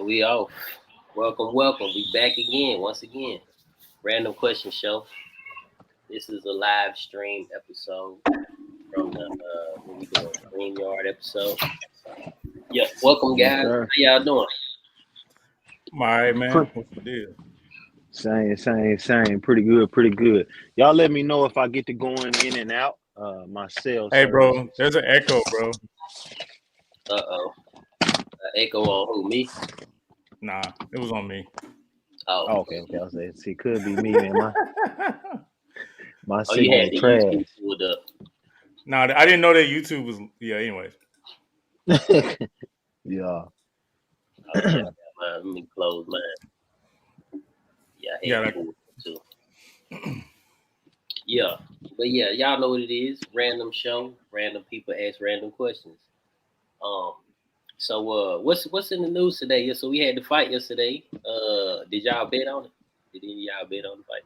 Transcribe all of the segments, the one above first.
We off. Welcome. We back again, once again. Random question show. This is a live stream episode from the what we doing StreamYard episode. Yeah, welcome guys. Sir. How y'all doing? All right, man. What's the deal? Same. Pretty good. Y'all let me know if I get to going in and out. My cell Hey, service. bro, there's an echo, bro. Echo on who? Me? Nah, it was on me. Oh, Okay. I was saying, see, could be me, man. My oh, you had signal the trash. YouTube pulled up. Nah, I didn't know that YouTube was. Yeah, anyways. Yeah. Okay, let me close mine. Yeah, I had Yeah, it too. Yeah, but yeah, y'all know what it is. Random show. Random people ask random questions. So what's in the news today? Yeah, so we had the fight yesterday. Did y'all bet on it? Did any of y'all bet on the fight?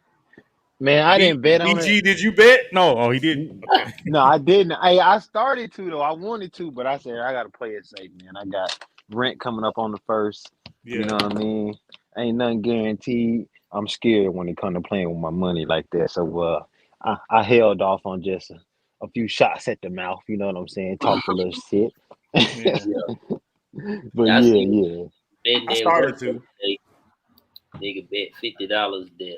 Man, I didn't bet on BG, it. did you bet? No, oh, he didn't. Okay. No, I didn't. I started to though. I wanted to, but I said I gotta play it safe, man. I got rent coming up on the first. Yeah. You know what I mean? Ain't nothing guaranteed. I'm scared when it comes to playing with my money like that. So I held off on just a few shots at the mouth. You know what I'm saying? Talk a little shit. Yeah. But I see yeah. betting I that started work to. today. Nigga bet $50 that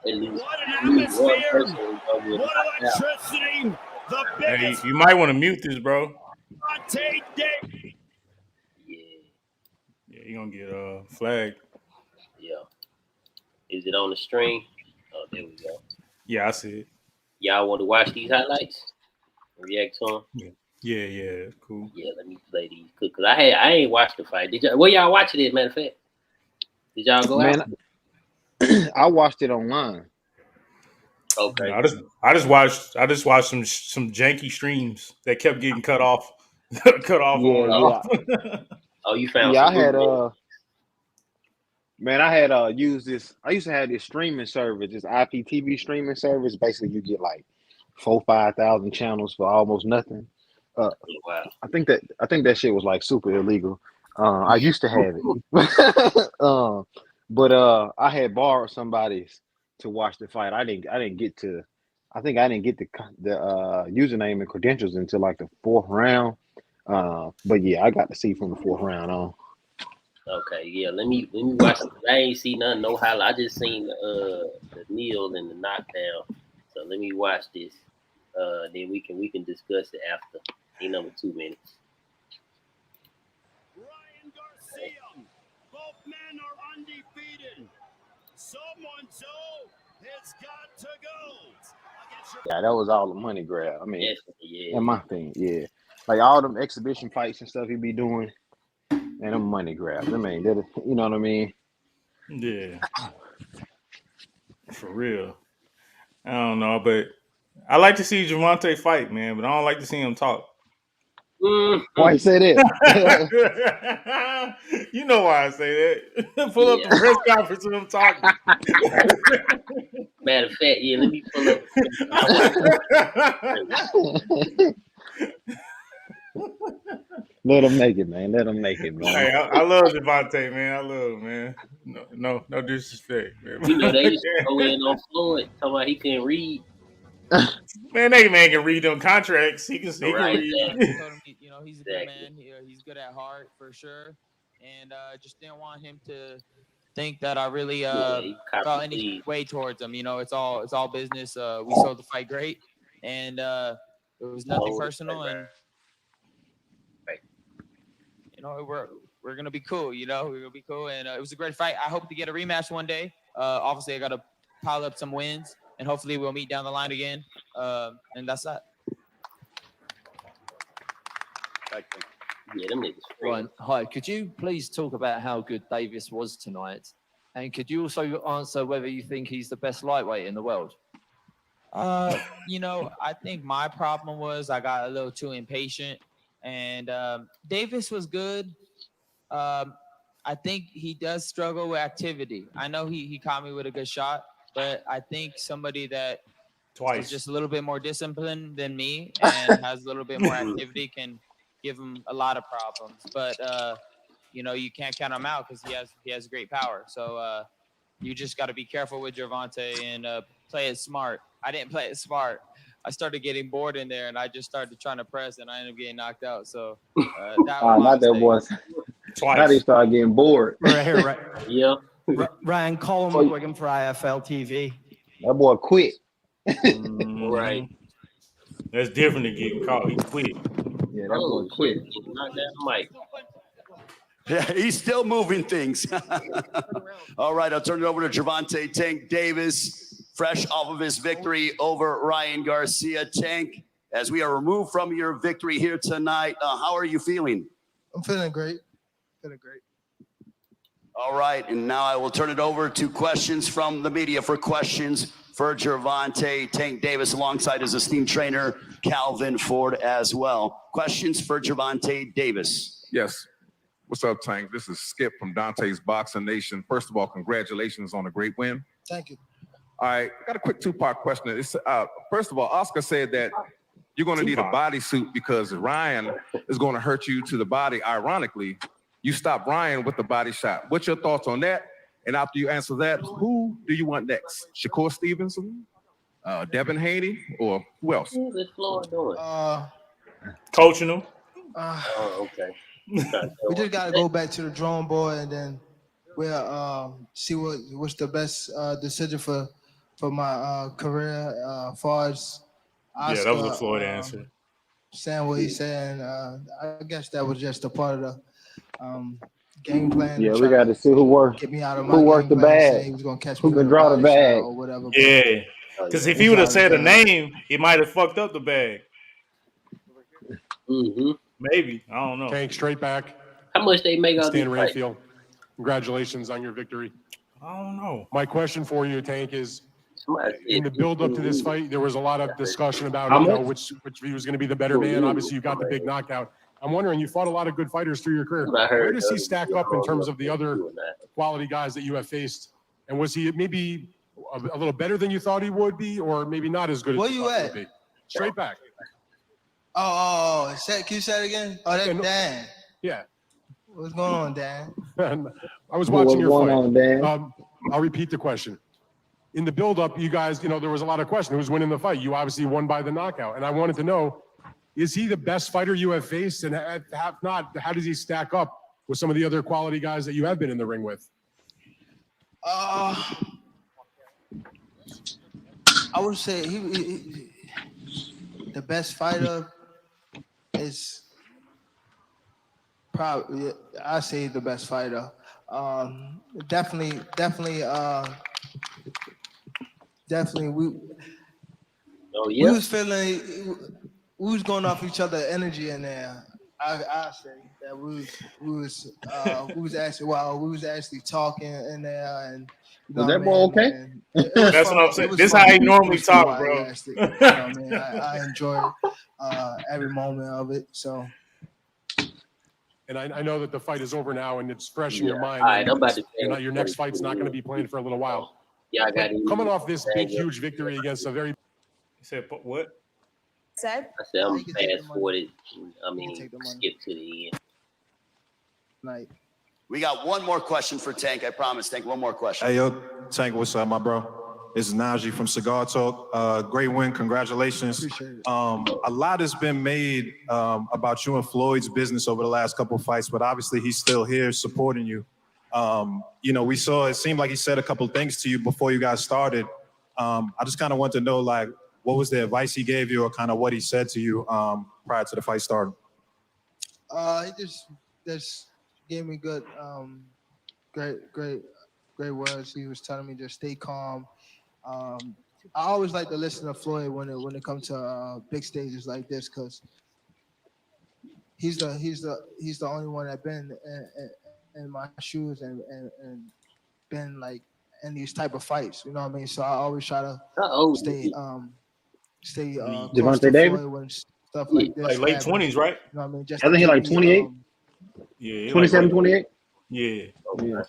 at least What an one atmosphere! person was gonna get What knocked out. electricity! The Hey, biggest you might want to mute this, bro. Devontae Davis. Yeah. Yeah, you're gonna get flagged. Yeah. Is it on the stream? Oh, there we go. Yeah, I see it. Y'all want to watch these highlights? React to them? Yeah, cool. Yeah, let me play these. Cause I ain't watched the fight. Did y'all? Where y'all watching it? Matter of fact, did y'all go out? Man, I watched it online. Okay. No, I just watched some janky streams that kept getting cut off. cut off on. Oh, you found Yeah, some I had good man, I had used this. I used to have this streaming service, this IPTV streaming service. Basically, you get like 5,000 channels for almost nothing. Wow. I think that shit was like super illegal. I used to have it, but I had borrowed somebody's to watch the fight. I didn't get to. I think I didn't get the username and credentials until like the fourth round. But yeah, I got to see from the fourth round on. Okay, yeah. Let me watch it. I ain't see nothing, no highlight. I just seen the kneel and the knockdown. So let me watch this. Then we can discuss it after. Number 2 minutes. Ryan Garcia. Both men are undefeated. Someone has got to go. Yeah, that was all the money grab. I mean, Yeah. in my thing, yeah, like all them exhibition fights and stuff he be doing, and them money grabs. I mean, you know what I mean? Yeah. For real. I don't know, but I like to see Gervonta fight, man, but I don't like to see him talk. Why you say that? You know why I say that. Pull up the press conference with him talking. Matter of fact, yeah, let me pull up. Let him make it, man. Hey, I love Gervonta, man. I love him, man. No disrespect, man. You know, they used to go in on Floyd, talking about he couldn't read. Man, that man can read them contracts. He can read. You know, he's a good man. He's good at heart for sure, and just didn't want him to think that I really felt any way towards him. You know, it's all business. We sold the fight great, and it was nothing personal, and you know we're gonna be cool. You know, we're gonna be cool, and it was a great fight. I hope to get a rematch one day. Obviously, I got to pile up some wins. And hopefully we'll meet down the line again. And that's that. Yeah, them niggas. Ryan, hi. Could you please talk about how good Davis was tonight? And could you also answer whether you think he's the best lightweight in the world? You know, I think my problem was I got a little too impatient. And Davis was good. I think he does struggle with activity. I know he caught me with a good shot. But I think somebody that is just a little bit more disciplined than me and has a little bit more activity can give him a lot of problems. But you know, you can't count him out because he has great power. So you just got to be careful with Gervonta and play it smart. I didn't play it smart. I started getting bored in there, and I just started trying to press, and I ended up getting knocked out. So that was my not that mistake. was. Now they start getting bored. Right here, right. Yeah. Ryan, call him Wiggum for IFL TV. That boy quit. Right. That's different than getting caught. He quit. Yeah, that boy quit. Knock down the mic. Yeah, he's still moving things. All right, I'll turn it over to Gervonta Tank Davis, fresh off of his victory over Ryan Garcia. Tank, as we are removed from your victory here tonight, how are you feeling? I'm feeling great. Feeling great. All right, and now I will turn it over to questions from the media for questions for Gervonta Tank Davis alongside his esteemed trainer, Calvin Ford, as well. Questions for Gervonta Davis. Yes. What's up, Tank? This is Skip from Dante's Boxing Nation. First of all, congratulations on a great win. Thank you. All right, I got a quick two-part question. It's, first of all, Oscar said that you're going to need a bodysuit because Ryan is going to hurt you to the body. Ironically, you stopped Ryan with the body shot. What's your thoughts on that? And after you answer that, who do you want next? Shakur Stevenson, Devin Haney, or who else? Who's this Floyd doing? Coaching him. Oh, okay. We just gotta go back to the drawing board and then we'll see what's the best decision for my career. Far as Oscar, that was a Floyd answer. Saying what he's saying, I guess that was just a part of the game plan. Yeah, we got to see who worked. Get me out of who worked the bag. He was gonna catch who me can draw the bag or whatever. Yeah, because if he would have said a name, he might have fucked up the bag. Mm-hmm. Maybe. I don't know. Tank, straight back. How much they make on Stan this fight? Rayfield. Congratulations on your victory. I don't know. My question for you, Tank, is in the In build up to this fight, there was a lot of discussion about which he was going to be the better man. Obviously, you got the big knockout. I'm wondering, you fought a lot of good fighters through your career. Where does he stack up in terms of the other quality guys that you have faced? And was he maybe a little better than you thought he would be, or maybe not as good as Where you you thought he at? would be? Straight back. Oh, can you say it again? Oh, that's Dan. Yeah. What's going on, Dan? I was watching your fight. On, Dan? I'll repeat the question. In the build-up, you guys, there was a lot of question. Who's winning the fight? You obviously won by the knockout. And I wanted to know, is he the best fighter you have faced? And if not, how does he stack up with some of the other quality guys that you have been in the ring with? I would say he the best fighter is probably, I say the best fighter. Definitely. We was feeling, we was going off each other energy in there. I say that we was actually talking in there, and was that boy okay? That's what I'm saying. This is how he normally talk, bro. I enjoyed every moment of it. So. And I know that the fight is over now, and it's fresh in your mind. All right, I'm about to say your next fight's not going to be planned for a little while. Yeah, I got it. Coming off this big, huge victory against a very. You said what? I said I'm fast forwarded. I mean, skip to the end. Like, We got one more question for Tank. I promise, Tank. One more question. Hey, yo, Tank, what's up, my bro? This is Najee from Cigar Talk. Great win. Congratulations. appreciate it. A lot has been made about you and Floyd's business over the last couple of fights, but obviously he's still here supporting you. We saw, it seemed like he said a couple of things to you before you guys started. I just kind of want to know, like, what was the advice he gave you or kind of what he said to you prior to the fight starting? He just gave me good, great words. He was telling me to stay calm. I always like to listen to Floyd when it comes to big stages like this, because he's the only one that been in my shoes and been like in these type of fights. You know what I mean? So I always try to stay close to Davis? Floyd when stuff like this. Like late 20s, right? You know what I mean? I think he like 28. Yeah. 27, 28? Yeah. Yeah.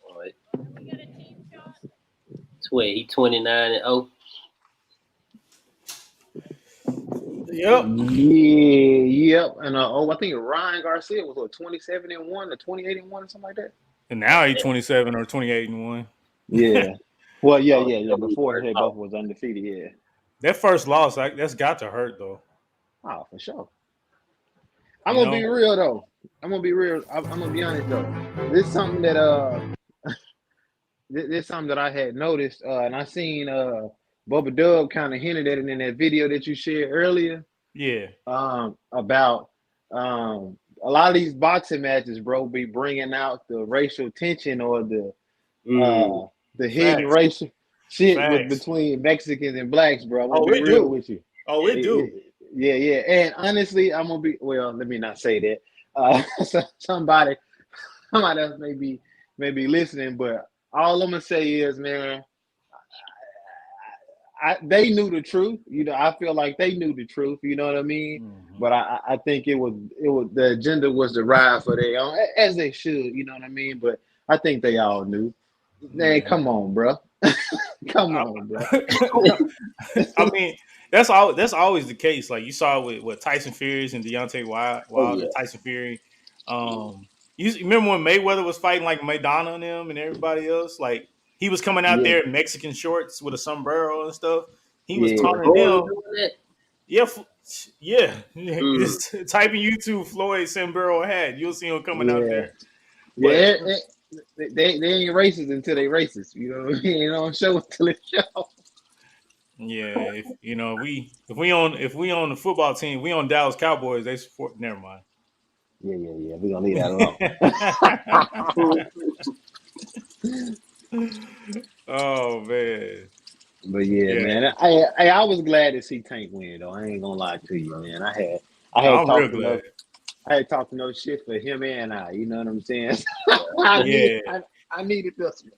All right. He 29-0. Yep. Yep. And I think Ryan Garcia was 27-1 or 28-1 or something like that. And now he's 27 or 28-1. Yeah. Well, yeah. Before they both was undefeated. Yeah. That first loss, that's got to hurt though. Oh, for sure. I'm gonna be real though. I'm gonna be real. I'm gonna be honest though. This is something that this is something that I had noticed, and I seen Bubba Dub kind of hinted at it in that video that you shared earlier. Yeah. About a lot of these boxing matches, bro, be bringing out the racial tension or the hidden racial shit between Mexicans and blacks, bro. I'm gonna be real with you. Oh, it do. Yeah. And honestly, I'm gonna be let me not say that. Somebody else may be listening, but all I'm gonna say is, man, they knew the truth. You know, I feel like they knew the truth. You know what I mean? Mm-hmm. But I think it was the agenda was to ride for their own, as they should. You know what I mean? But I think they all knew. Man, come on, bro. Come on, bro. I mean, that's always the case. Like you saw with Tyson Fury and Deontay Wilder, Tyson Fury. You remember when Mayweather was fighting like Maidana and them and everybody else? Like he was coming out there in Mexican shorts with a sombrero and stuff. He was taunting them. Yeah. Just type in YouTube Floyd sombrero hat. You'll see him coming out there. But, they ain't racist until they racist. You know what I mean? They don't show until it shows. Yeah, if we on the football team, we on Dallas Cowboys. They support. Never mind. Yeah. We're gonna leave that alone. Oh man. But man, I was glad to see Tank win though. I ain't gonna lie to you, man. I'm real glad. I had talked no shit for him and I. You know what I'm saying? I needed this one.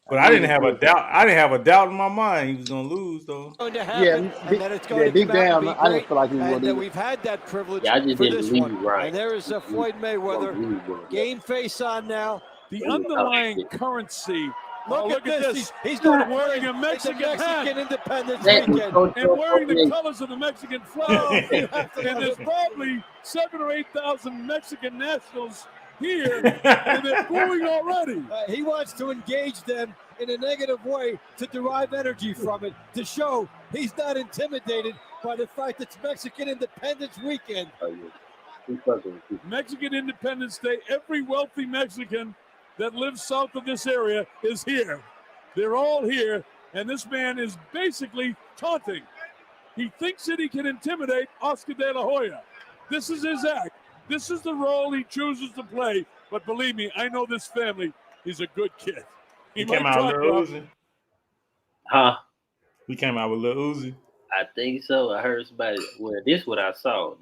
But I didn't have a doubt. I didn't have a doubt in my mind he was gonna lose, though. Deep down, I didn't feel like he was going to. We've had that privilege. I just didn't believe right. And there is Floyd Mayweather. Game face on now. The underlying currency. Look at this. He's not wearing a Mexican Independence Weekend and wearing the colors of the Mexican flag. And there's probably 7,000 or 8,000 Mexican nationals here, and they're booing already. He wants to engage them in a negative way to derive energy from it, to show he's not intimidated by the fact it's Mexican Independence Weekend. Mexican Independence Day, every wealthy Mexican that lives south of this area is here. They're all here, and this man is basically taunting. He thinks that he can intimidate Oscar De La Hoya. This is his act. This is the role he chooses to play. But believe me, I know this family. He's a good kid. He came out with Lil Uzi. Huh? He came out with Lil Uzi. I think so. I heard somebody. Well, this what I saw.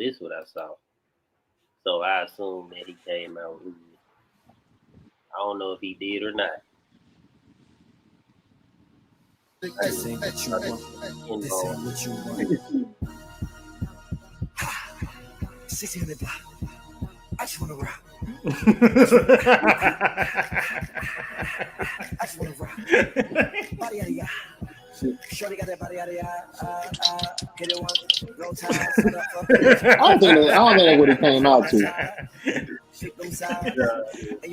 So I assume that he came out with Uzi. I don't know if he did or not. This ain't what you want. This ain't what you want. 600 block. I just want to rock. I just want to rock. Body out of ya. Shorty got that body out of ya. Get it one. No time. I don't think that's what it came out to.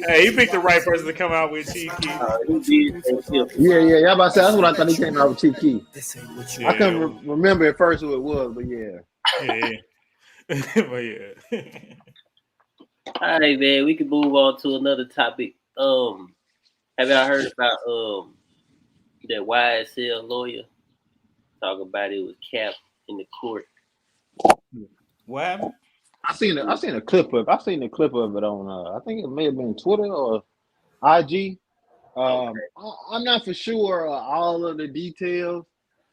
Hey, he picked the right person to come out with Chief Key. Yeah. About to say, that's what I thought he came out with Chief Key. I couldn't remember at first who it was, but yeah. But yeah. All right, man. We can move on to another topic. Have y'all heard about that YSL lawyer talking about it was cap in the court? What happened? I seen a clip of it on I think it may have been Twitter or IG. I'm not for sure all of the details,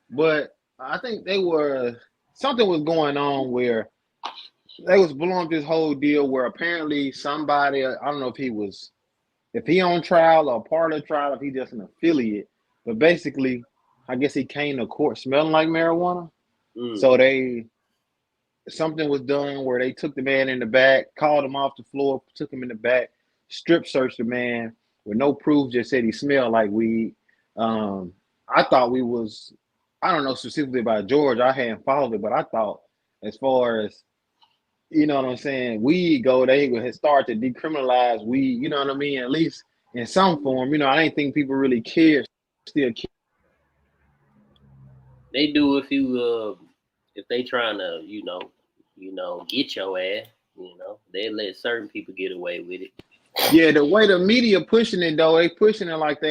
but I think something was going on where they was blowing up this whole deal where apparently somebody, I don't know if he on trial or part of the trial, if he just an affiliate, but basically, I guess he came to court smelling like marijuana. So something was done where they took the man in the back, called him off the floor, took him in the back, strip searched the man with no proof, just said he smelled like weed. I thought I don't know specifically about George, I hadn't followed it, but I thought as far as, you know what I'm saying, weed go, they would start to decriminalize weed, you know what I mean? At least in some form, you know, I didn't think people really care, still care. They do if they trying to, get your ass, they let certain people get away with it. Yeah, the way the media pushing it though, they pushing it like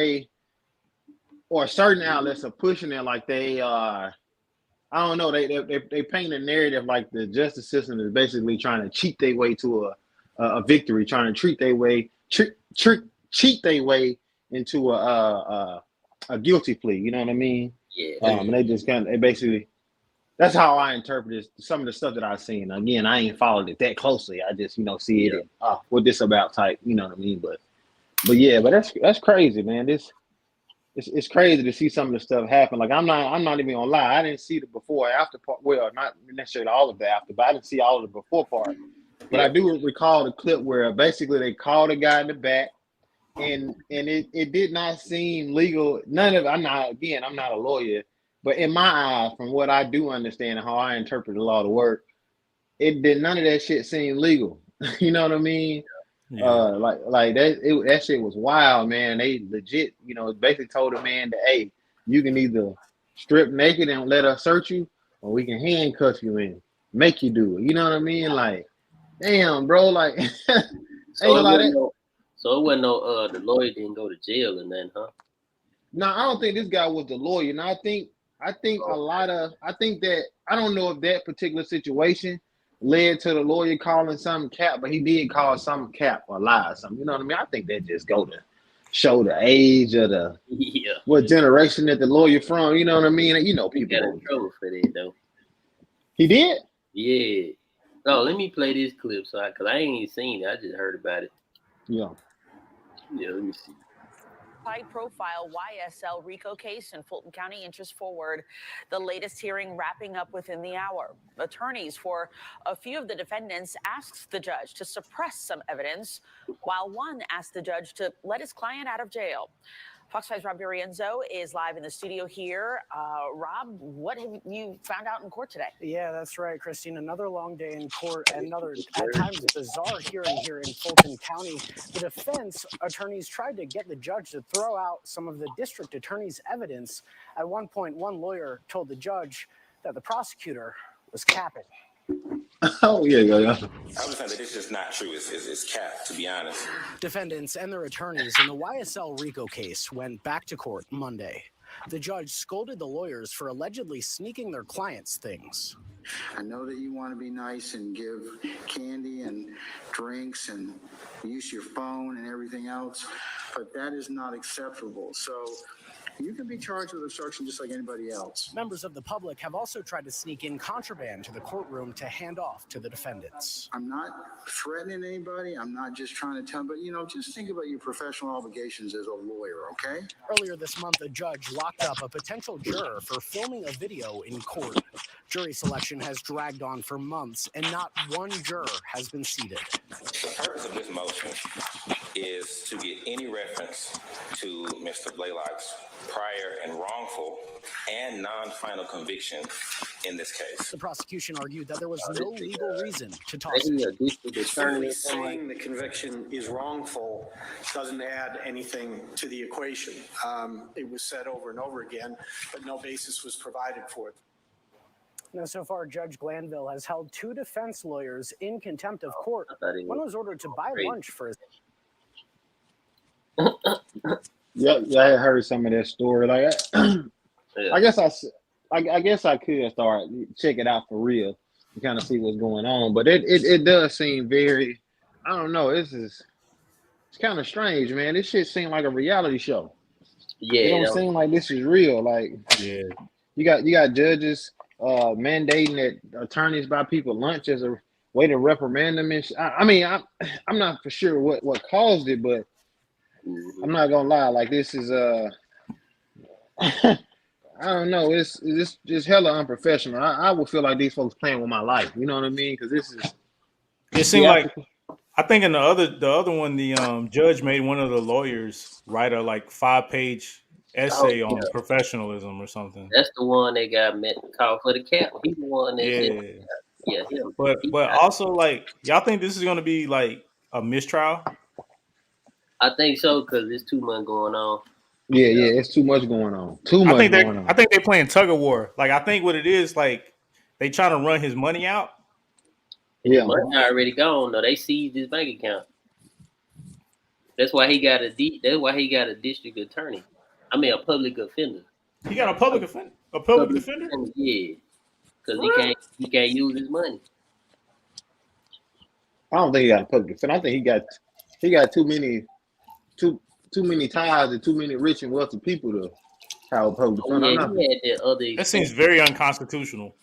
or certain outlets are pushing it like I don't know, they paint a narrative like the justice system is basically trying to cheat their way to a victory, trying to cheat their way into a guilty plea. You know what I mean? Yeah. And they basically, that's how I interpret some of the stuff that I've seen. Again, I ain't followed it that closely. I just see it. And, what this about type. You know what I mean? But that's crazy, man. It's crazy to see some of the stuff happen. Like I'm not even gonna lie. I didn't see the before after part. Well, not necessarily all of the after, but I didn't see all of the before part. But I do recall the clip where basically they called a guy in the back, and it did not seem legal. I'm not a lawyer, but in my eyes, from what I do understand and how I interpret the law to work, none of that shit seemed legal. You know what I mean? Yeah. Like that shit was wild, man. They legit, basically told the man that, hey, you can either strip naked and let us search you, or we can handcuff you and make you do it. You know what I mean? Like, damn, bro. Like, So it wasn't no the lawyer didn't go to jail and then, huh? No, I don't think this guy was the lawyer. Now I think that I don't know if that particular situation led to the lawyer calling something cap, but he did call something cap or lie or something. You know what I mean? I think that just go to show the age of what generation that the lawyer from. You know what I mean? People got in trouble for that though. He did? Yeah. No, let me play this clip because I ain't even seen it. I just heard about it. Yeah. Yeah, let me see. High-profile YSL RICO case in Fulton County inches forward. The latest hearing wrapping up within the hour. Attorneys for a few of the defendants asked the judge to suppress some evidence, while one asked the judge to let his client out of jail. Fox 5's Rob Durienzo is live in the studio here. Rob, what have you found out in court today? Yeah, that's right, Christine. Another long day in court, another at times bizarre hearing here in Fulton County. The defense attorneys tried to get the judge to throw out some of the district attorney's evidence. At one point, one lawyer told the judge that the prosecutor was capping. Oh, yeah. I would say that it's just not true. It's cap, to be honest. Defendants and their attorneys in the YSL RICO case went back to court Monday. The judge scolded the lawyers for allegedly sneaking their clients things. I know that you want to be nice and give candy and drinks and use your phone and everything else, but that is not acceptable. So you can be charged with obstruction just like anybody else. Members of the public have also tried to sneak in contraband to the courtroom to hand off to the defendants. I'm not threatening anybody. I'm not just trying to tell, but just think about your professional obligations as a lawyer, okay? Earlier this month, a judge locked up a potential juror for filming a video in court. Jury selection has dragged on for months, and not one juror has been seated. The purpose of this motion is to get any reference to Mr. Blaylock's prior and wrongful and non-final conviction in this case. The prosecution argued that there was no legal reason to toss it. Simply saying the conviction is wrongful doesn't add anything to the equation. It was said over and over again, but no basis was provided for it. Now, so far, Judge Glanville has held two defense lawyers in contempt of court. One was ordered to buy lunch for his... Yeah, I heard some of that story. Like, I guess I could start check it out for real to kind of see what's going on. But it does seem very, I don't know. It's kind of strange, man. This shit seems like a reality show. Yeah, it don't seem like this is real. Like, yeah, you got judges mandating that attorneys buy people lunch as a way to reprimand them. And I'm not for sure what caused it, but I'm not gonna lie. Like, this is I don't know. It's just hella unprofessional. I would feel like these folks playing with my life. You know what I mean? Because this is. It seemed like, I think in the other one, the judge made one of the lawyers write a 5-page essay on professionalism or something. That's the one that got called for the cap. He's the one that Yeah, but also like y'all think this is gonna be like a mistrial? I think so because there's too much going on. Yeah, it's too much going on. I think they're playing tug of war. Like I think what it is, like they trying to run his money out. His money already gone. No, they seized his bank account. That's why he got a district attorney. I mean, a public offender. He got a public offender. A public defender. Yeah, because he can't use his money. I don't think he got a public defender. I think he got too many ties and too many rich and wealthy people to have a public defender. He had that other. That seems very unconstitutional.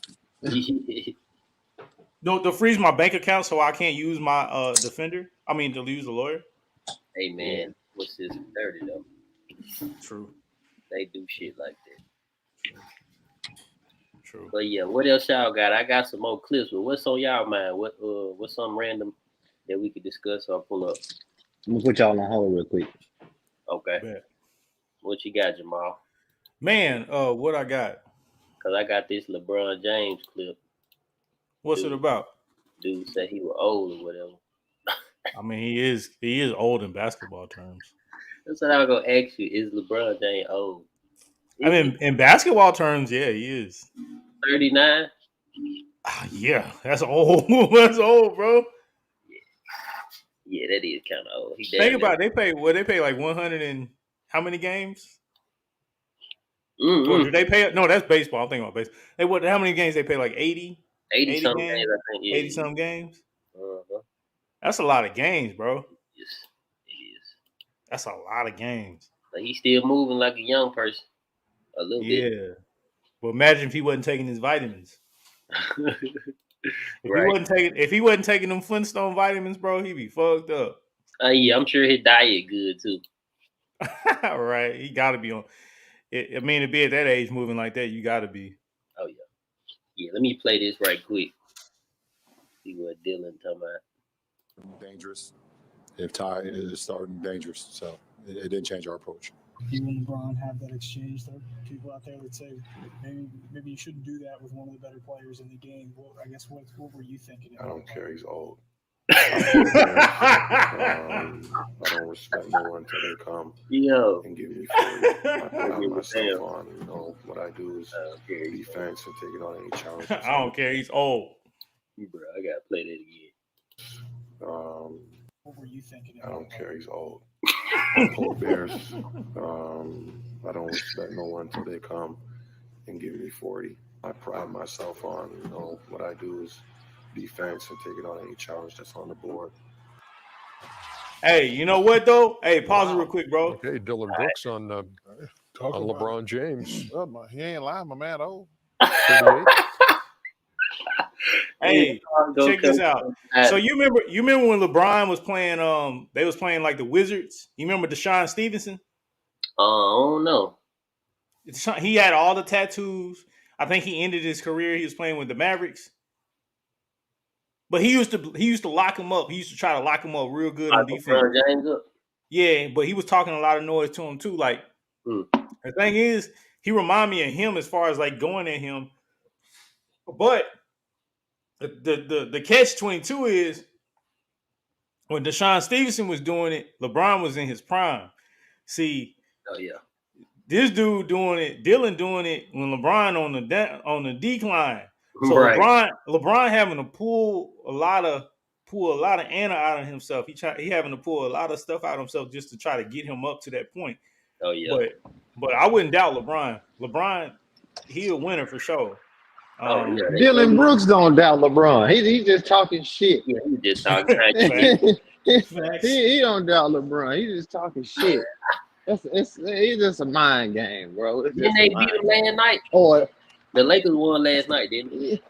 No, to freeze my bank account so I can't use my defender. I mean, to use a lawyer. Hey man, what's this 30 though? True. They do shit like that. True. But yeah, what else y'all got? I got some more clips, but what's on y'all mind? What's something random that we could discuss or pull up? I'm gonna put y'all on hold real quick. Okay. Bet. What you got, Jamal? Man, what I got? Cause I got this LeBron James clip. What's it about? Dude said he was old or whatever. I mean, he is old in basketball terms. That's what I was gonna ask you. Is LeBron James old? I mean, in basketball terms, yeah, he is. 39? Yeah, that's old. That's old, bro. Yeah, that is kind of old. Think about it. They pay like 100 and how many games? Or do they pay? No, that's baseball. I'm thinking about baseball. How many games they pay? Like 80? 80 some games, I think. Yeah. 80 some games? Uh-huh. That's a lot of games, bro. Yes, it is. That's a lot of games. But he's still moving like a young person. A little bit. Yeah. Well, imagine if he wasn't taking his vitamins. If he wasn't taking them Flintstone vitamins, bro, he'd be fucked up. Yeah, I'm sure his diet good too. Right. He gotta be on. I mean, to be at that age moving like that, you gotta be. Oh yeah. Yeah, let me play this right quick. See what Dylan talking about. Dangerous. If Ty is starting dangerous, so it didn't change our approach. You and LeBron have that exchange. There are people out there that say maybe you shouldn't do that with one of the better players in the game. Well, I guess what were you thinking? I don't care. He's old. I don't respect no one until they come and give me 40. I pride myself on, what I do is defense and take it on any challenge. I don't care. He's old. Bro, I gotta play that again. What were you thinking? I don't care. He's old. Polar Bears. I don't respect no one until they come and give me 40. I pride myself on, what I do is defense and take it on any challenge that's on the board. Hey, you know what though? Hey, pause it real quick, bro. Okay, Dylan Brooks on LeBron James. He ain't lying, my man. 38. Hey, check this out. So you remember when LeBron was playing? They was playing like the Wizards. You remember Deshaun Stevenson? I don't know. He had all the tattoos. I think he ended his career. He was playing with the Mavericks. But he used to lock him up. He used to try to lock him up real good on defense. James up. Yeah, but he was talking a lot of noise to him too. Like the thing is, he reminded me of him as far as like going at him. But the catch-22 is when Deshaun Stevenson was doing it, LeBron was in his prime. See, this dude doing it, Dylan doing it when LeBron on the decline. So right. LeBron having to pull a lot of Anna out of himself. He having to pull a lot of stuff out of himself just to try to get him up to that point. Oh yeah. But I wouldn't doubt LeBron. LeBron, he a winner for sure. Dylan Brooks don't doubt LeBron. He just talking shit. Yeah, he just talking shit. he don't doubt LeBron. He just talking shit. It's just a mind game, bro. Didn't they beat him last night? Or the Lakers won last night, didn't they?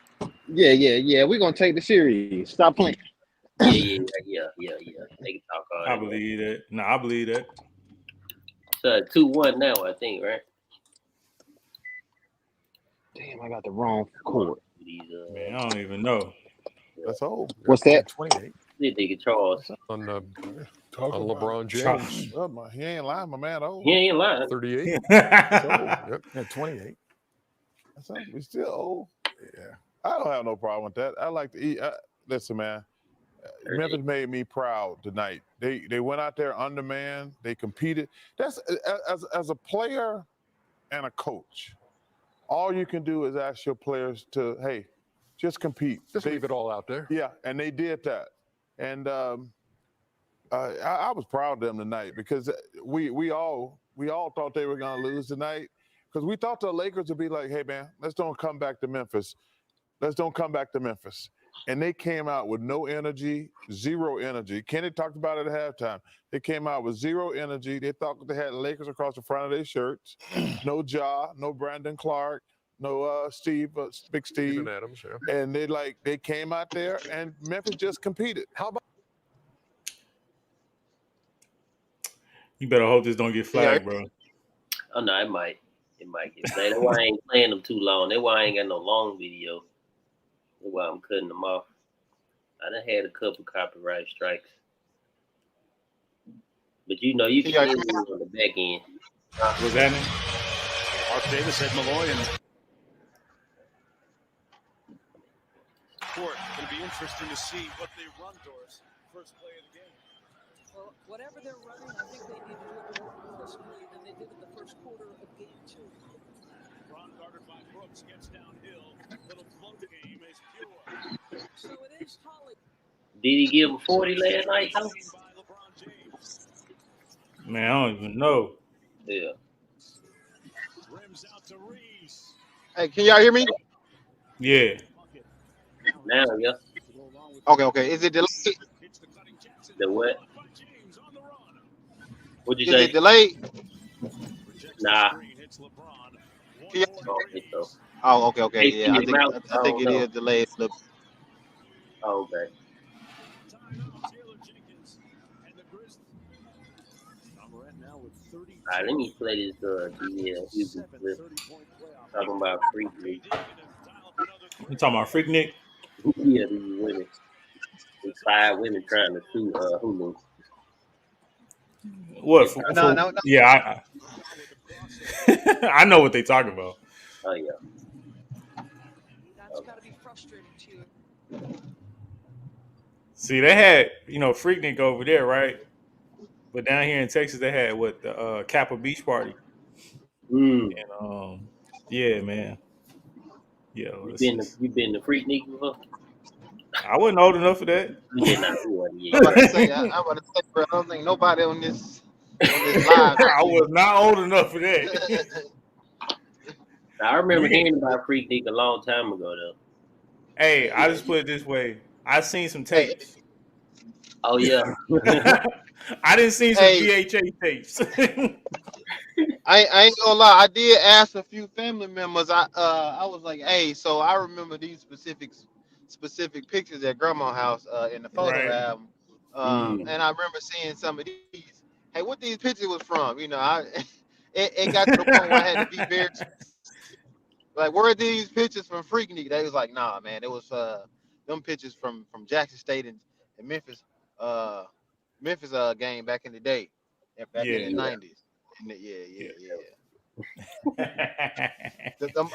Yeah. We're gonna take the series. Stop playing. Yeah. They can talk all I believe that. No, I believe that. So 2-1 now, I think, right? Damn, I got the wrong court. Man, I don't even know. That's old. What's that? 28. They think Charles On LeBron James. He ain't lying, my man. He ain't lying. 38. Yep. 28. We still old. I don't have no problem with that. I like to eat. Listen, man. Memphis made me proud tonight. They went out there undermanned. They competed. That's as a player and a coach. All you can do is ask your players to, hey, just compete. Just leave it all out there. Yeah, and they did that. And I was proud of them tonight because we all thought they were going to lose tonight because we thought the Lakers would be like, hey, man, let's don't come back to Memphis. Let's don't come back to Memphis. And they came out with no energy, zero energy. Kenny talked about it at halftime. They came out with zero energy. They thought they had Lakers across the front of their shirts. No Ja, no Brandon Clark, no Steve, Big Steve. Steven Adams, yeah. And they came out there and Memphis just competed. How about? You better hope this don't get flagged, bro. Oh no, it might get flagged. That's why I ain't playing them too long. That's why I ain't got no long video. That's why I'm cutting them off. I done had a couple copyright strikes. But you know, you can hear me on the back end. What's happening? Mark Davis, Ed Malloy, and court. Going to be interesting to see what they run, Doris. First play of the game. Well, whatever they're running, I think they need to do it more crisply than they did in the first quarter of game 2. Ron guarded by Brooks gets downhill. Little float game is pure. So it is Holly. Did he give him 40 last night, though? Man, I don't even know. Yeah. Rims out to Reese. Hey, can y'all hear me? Yeah. Now, yeah. Okay. Is it delayed? The what? What'd you Is say? it delayed? Nah. Can y'all- don't think so. Oh, okay. Hey, Yeah, I see your mouth? think it is delayed. Look. Oh, okay. All right, let me play this DL Houston clip talking about Freaknik. You talking about Freaknik? Yeah, these women. These 5 women trying to sue Hulu. What? No. Yeah, I know what they talking about. Oh yeah. That's got to be frustrating to you. See, they had Freaknik over there, right? But down here in Texas, they had the Kappa Beach Party. And yeah, man. Yeah, You been to Freaknik before? I wasn't old enough for that. Yeah, nah, you wasn't yet. I'm about to say, bro, I don't think nobody on this live. I was not old enough for that. I remember hearing about Freaknik a long time ago, though. Hey, I just put it this way. I seen some tapes. Oh yeah. I didn't see some VHA tapes. I ain't gonna lie. I did ask a few family members. I was like, hey, so I remember these specific pictures at Grandma's house in the photo album, and I remember seeing some of these. Hey, what these pictures was from? It got to the point where I had to be very like, where are these pictures from Freaknik? They was like, nah, man, it was them pictures from Jackson State and Memphis. Memphis game back in the day, back in the 90s.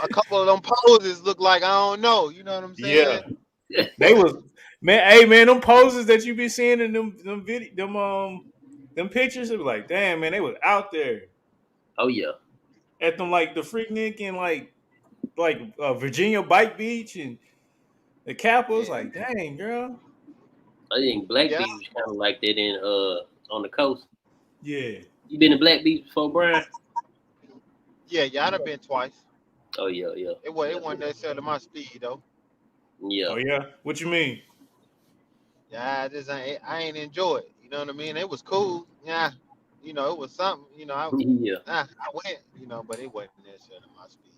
A couple of them poses look like, I don't know. You know what I'm saying? Yeah. They was, man. Hey, man, them poses that you be seeing in them pictures, it was like, damn, man, they was out there. Oh yeah. At them like the Freaknik and like Virginia Bike Beach and the Kappas, like, dang, girl. I think Black Beach was kind of like that in on the coast. Yeah. You been to Black Beach before, Brian? Yeah, I done been twice. Oh yeah. It wasn't necessarily my speed though. Yeah. Oh yeah. What you mean? Yeah, I ain't enjoy it. You know what I mean? It was cool. Yeah. It was something. I went. But it wasn't necessarily my speed.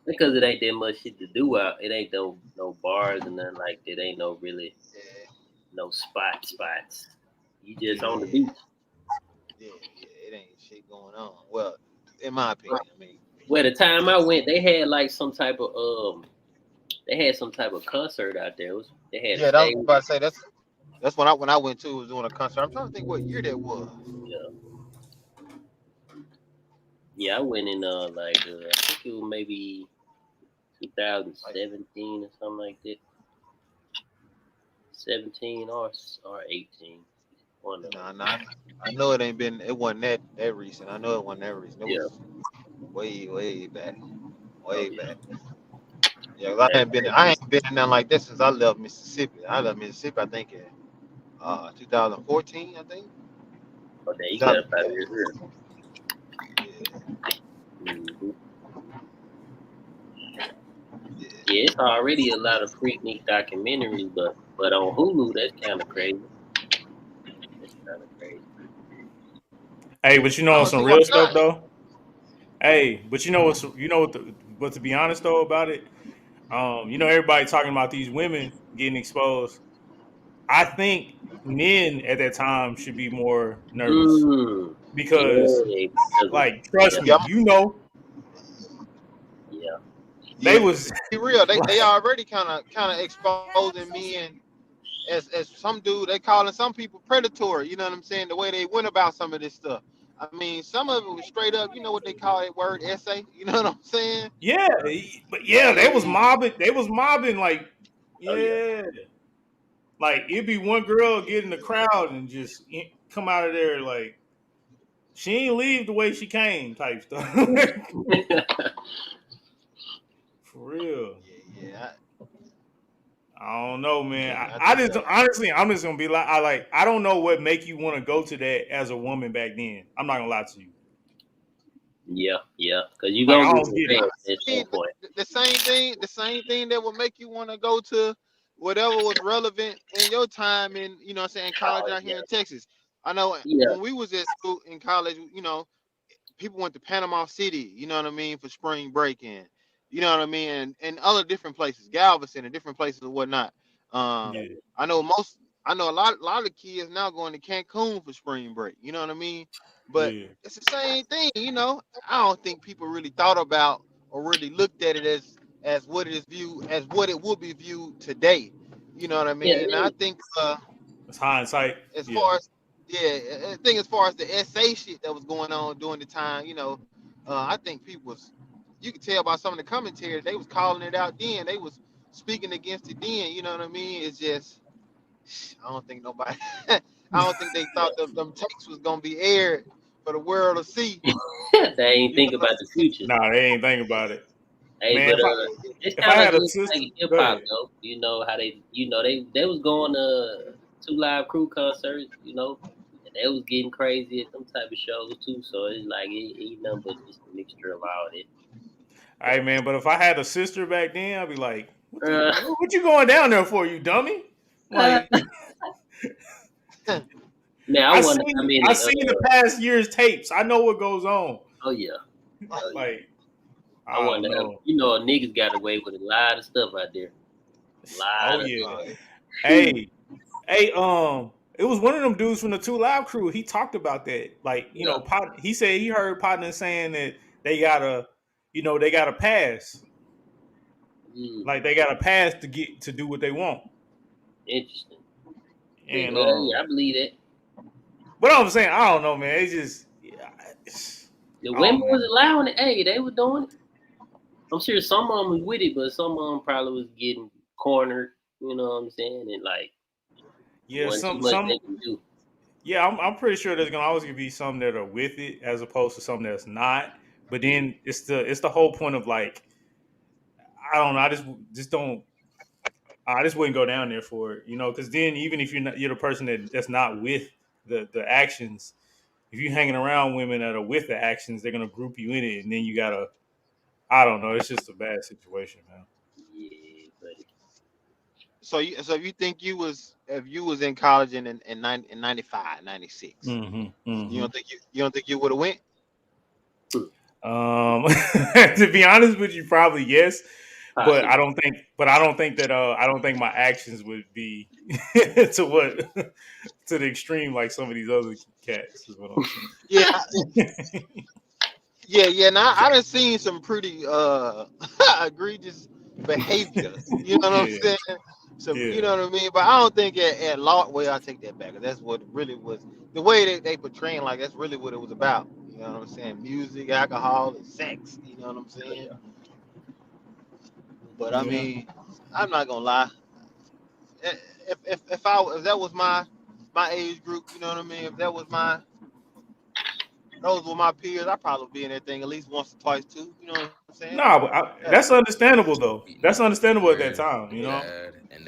Because it ain't that much shit to do out. It ain't no bars and nothing like that. Ain't no really no spots. You just on the beach. Yeah, it ain't shit going on. Well, in my opinion, Well, the time I went, they had like some type of concert out there. They had that was about to say that's when I went to was doing a concert. I'm trying to think what year that was. Yeah, I went in I think it was maybe 2017 or something like that. 17 or 18. One of them. Nah, I know it ain't been. It wasn't that recent. I know it wasn't that recent. It Yeah. was way back. Oh, Back. Yeah, 'cause I ain't been in nothing like this since I left Mississippi. I left Mississippi, I think, in 2014. I think. Oh, there you got about it here. Yeah. Yeah, it's already a lot of Freaknik documentaries, but on Hulu, that's kind of crazy. That's kind of crazy. Hey, but you know some real stuff though. Hey, but you know what to be honest though about it, you know everybody talking about these women getting exposed. I think men at that time should be more nervous because, like, trust me, you know. Yeah. They was be real. They already kind of exposing men as some dude. They calling some people predatory. You know what I'm saying? The way they went about some of this stuff. I mean, some of it was straight up. You know what they call that word essay? You know what I'm saying? Yeah, but yeah, they was mobbing. They was mobbing like, yeah. Like it'd be one girl get in the crowd and just come out of there like she ain't leave the way she came type stuff. For real. Yeah. I don't know, man. I just honestly, I'm just gonna be like, I don't know what make you want to go to that as a woman back then. I'm not gonna lie to you. Yeah, because you Like, gonna I get don't get it. at some point. The same thing that would make you want to go to whatever was relevant in your time in, you know what I'm saying, college out here in Texas. I know when we was at school in college, you know, people went to Panama City, you know what I mean, for spring break in, you know what I mean, and other different places, Galveston and different places and whatnot. I know a lot of kids now going to Cancun for spring break, you know what I mean? But it's the same thing, you know. I don't think people really thought about or really looked at it as what it is viewed as what it would be viewed today. You know what I mean? And I think it's hindsight. As far as I think as far as the SA shit that was going on during the time, you know, I think people was you could tell by some of the commentary they was calling it out then. They was speaking against it then, you know what I mean? It's just I don't think nobody I don't think they thought them tapes was gonna be aired for the world to see. They ain't think about the future. Nah, they ain't think about it. Hey, Man, but it's if kind I of had a just sister, like hip hop though. You know how they was going to 2 Live Crew concerts, you know, and they was getting crazy at them type of shows too. So it's like it ain't nothing but just a mixture of all that. All right, man. But if I had a sister back then, I'd be like, "What you going down there for, you dummy?" Like, now I seen the past year's tapes. I know what goes on. Oh yeah. Like, I wonder, you know, niggas got away with a lot of stuff out there. Oh yeah. Hey, it was one of them dudes from the 2 Live Crew. He talked about that. Like, you know, he said he heard partner saying that they gotta pass. Like they got to pass to do what they want. Interesting. And yeah, I believe it. But I'm saying, I don't know, man. It's just the women was allowing it. Hey, they were doing it. I'm sure some of them was with it, but some of them probably was getting cornered. You know what I'm saying? And like, some they can do. Yeah, I'm pretty sure there's gonna always be some that are with it as opposed to some that's not. But then it's the whole point of like, I don't know. I just don't. I just wouldn't go down there for it, you know, because then even if you're the person that's not with the actions, if you're hanging around women that are with the actions, they're gonna group you in it, and then you gotta. I don't know. It's just a bad situation, man. Yeah, buddy. So if you think if you was in college in 95, 96, you don't think you would have went? To be honest with you, probably yes. But I don't think my actions would be to the extreme like some of these other cats is what I'm saying. Yeah. Now I done seen some pretty egregious behavior. You know what I'm saying? You know what I mean? But I don't think at law. Well, I take that back. That's what it really was. The way they portraying, like that's really what it was about. You know what I'm saying? Music, alcohol, and sex. You know what I'm saying? But I mean, I'm not gonna lie. If that was my age group, you know what I mean. If that was those were my peers, I'd probably be in that thing at least once or twice too. You know what I'm saying? Nah, but that's understandable though. That's understandable at that time, you know.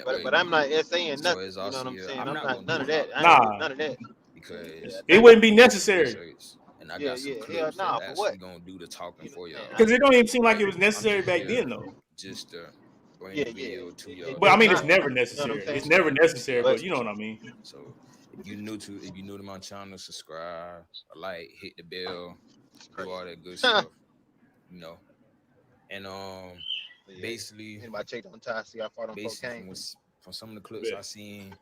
But I'm not saying nothing. You know what I'm saying? I'm not none of that. I ain't Nah, none of that. Because it wouldn't be necessary and I got some Hell clips nah, that for what? actually gonna do the talking for y'all. because it don't even seem like it was I'm necessary just back here then though. just to bring the video to y'all. But I mean, it's not. never You know what I'm necessary. saying? It's never necessary, But but you know what I mean. So if you new to my channel, subscribe, like, hit the bell, do all that good stuff, you know. And basically, anybody checked on Ty, see how far them folks came. from some of the clips I seen,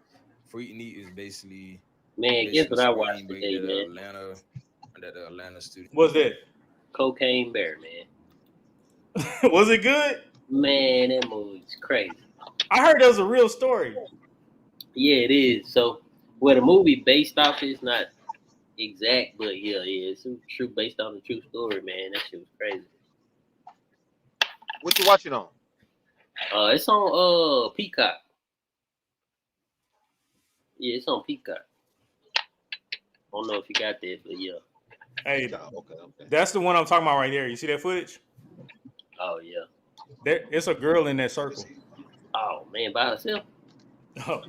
Freaknik is basically Man, guess what I watched screenplay today, man? that the Atlanta studio. What's that? Cocaine Bear, man. Was it good? Man, that movie's crazy. I heard that was a real story. Yeah, it is. So, the movie based off is not exact, but yeah, it's true based on the true story, man. That shit was crazy. What you watching on? It's on Peacock. Yeah, it's on Peacock. I don't know if you got that, but yeah. Hey, okay. That's the one I'm talking about right there. You see that footage? Oh yeah. It's a girl in that circle. Oh man, by herself?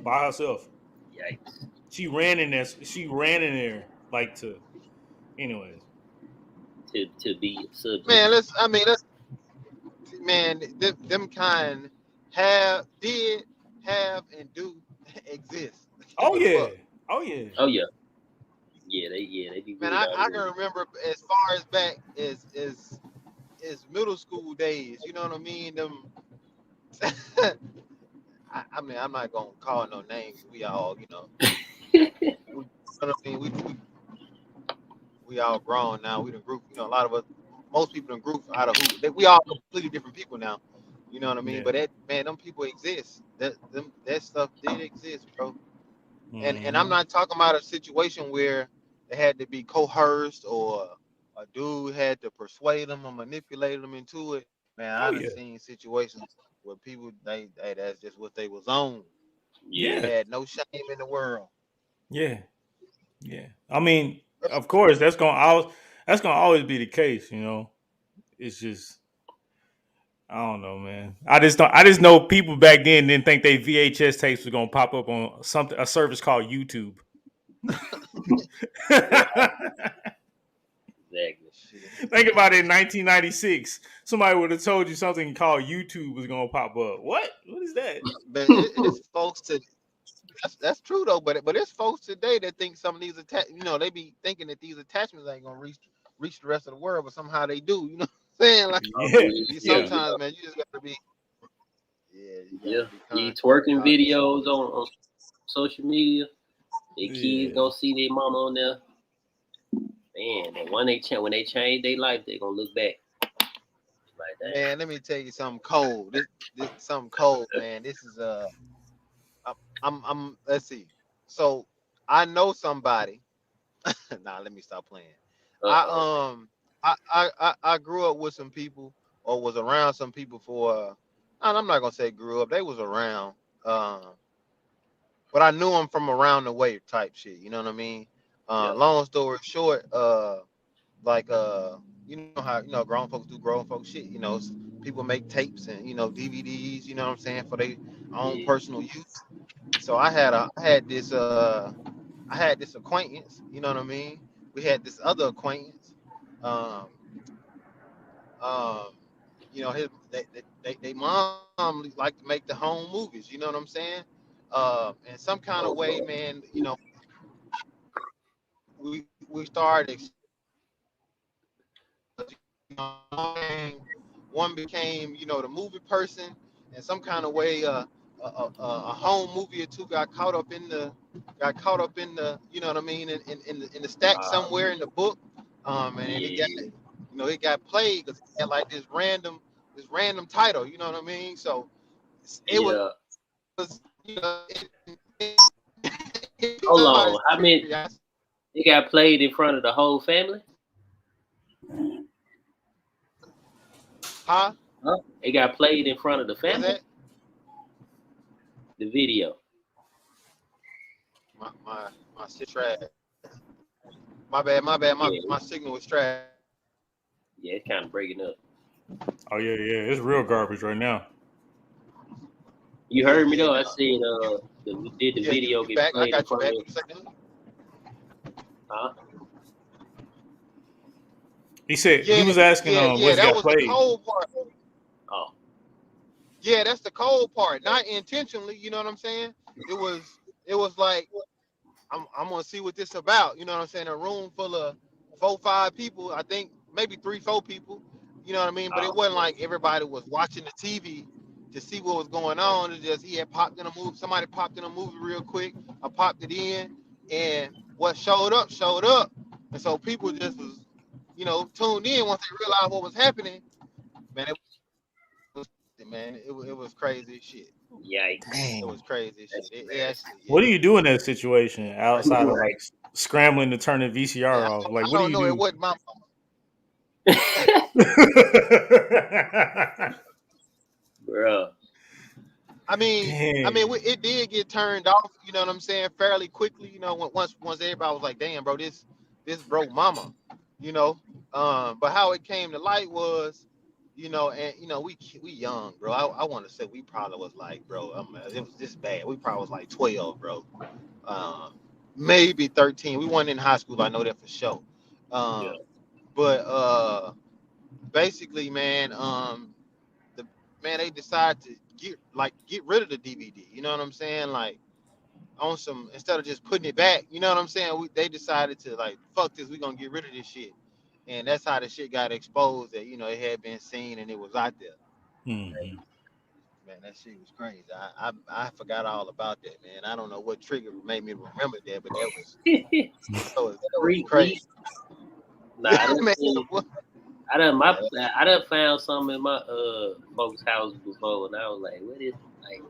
By herself. Yikes. She ran in there like to anyways. To be a subject. Man, them kind have, and do exist. Oh yeah. Oh yeah. Oh yeah. Yeah, they be Man, weird out I here. can remember as far as back as middle school days. You know what I mean? Them. I mean, I'm not gonna call no names. We all, you know. You know what I mean? We all grown now. We done group. You know, a lot of us, most people done group out of who. We all completely different people now. You know what I mean? Yeah. But them people exist. That stuff did exist, bro. And I'm not talking about a situation where it had to be coerced or a dude had to persuade them or manipulate them into it. Man, I done seen situations where people they that's just what they was on. Yeah. They had no shame in the world. Yeah. Yeah. I mean, of course, that's gonna always be the case, you know. It's just I don't know, man. I just know people back then didn't think they VHS tapes were gonna pop up on a service called YouTube. Exactly. Think about it in 1996. Somebody would have told you something called YouTube was gonna pop up. What? What is that? But it's folks to that's true though. But it's folks today that think some of these they be thinking that these attachments ain't gonna reach the rest of the world, but somehow they do. You know what I'm saying? Like sometimes, man, you just gotta be. Yeah, you twerking videos on social media. Their kids gonna see their mama on there. Man, and when they change their life, they gonna look back like that. Man, let me tell you something cold. This something cold, man. This is I'm let's see. So I know somebody. Nah, let me stop playing. I grew up with some people or was around some people for I'm not gonna say grew up. They was around. But I knew them from around the way type shit. You know what I mean? Long story short, you know how grown folks do grown folks shit. You know, people make tapes and DVDs. You know what I'm saying, for their own personal use. So I had this acquaintance. You know what I mean? We had this other acquaintance. They mom like to make the home movies. You know what I'm saying? In some kind of way, man. We started. One became, the movie person, and some kind of way, a home movie or two got caught up in the, you know what I mean, in the stack somewhere in the book, and it got played because it had like this random title, you know what I mean? So it was, Hold on, I mean, it got played in front of the whole family. Huh? Huh? It got played in front of the What's family. that? The video. My shit trash. My bad. My signal was trash. Yeah, it's kind of breaking up. Oh yeah, it's real garbage right now. You heard me though. I said, did the video you get back? I played in got you front back. of? What you say? Huh? He said he was asking what's That got was played. the cold part. Oh. Yeah, that's the cold part. Not intentionally, you know what I'm saying? It was like I'm gonna see what this about. You know what I'm saying? A room full of 4-5 people. I think maybe 3-4 people. You know what I mean? But it wasn't like everybody was watching the TV to see what was going on. It just he had popped in a movie. Somebody popped in a movie real quick. I popped it in, and what showed up. And so people just was, tuned in once they realized what was happening. Man, it was crazy shit. Yikes! It was crazy shit. It actually, What do you do in that situation outside of like scrambling to turn the VCR off? Like, I what do don't you know. do? It wasn't my Bro. I mean, it did get turned off. You know what I'm saying? Fairly quickly. You know, once everybody was like, "Damn, bro, this broke mama." You know, but how it came to light was, we young, bro. I want to say we probably was like, bro, it was this bad. We probably was like 12, bro. Maybe 13. We weren't in high school. I know that for sure. But basically, man, they decided to get rid of the DVD. You know what I'm saying? Like on some, instead of just putting it back. You know what I'm saying? They decided to like, fuck this. We gonna get rid of this shit. And that's how the shit got exposed. That it had been seen and it was out there. Mm-hmm. Man, that shit was crazy. I forgot all about that, man. I don't know what trigger made me remember that, but that was crazy. Nah, I done found something in my folks' house before, and I was like, what is it? Like,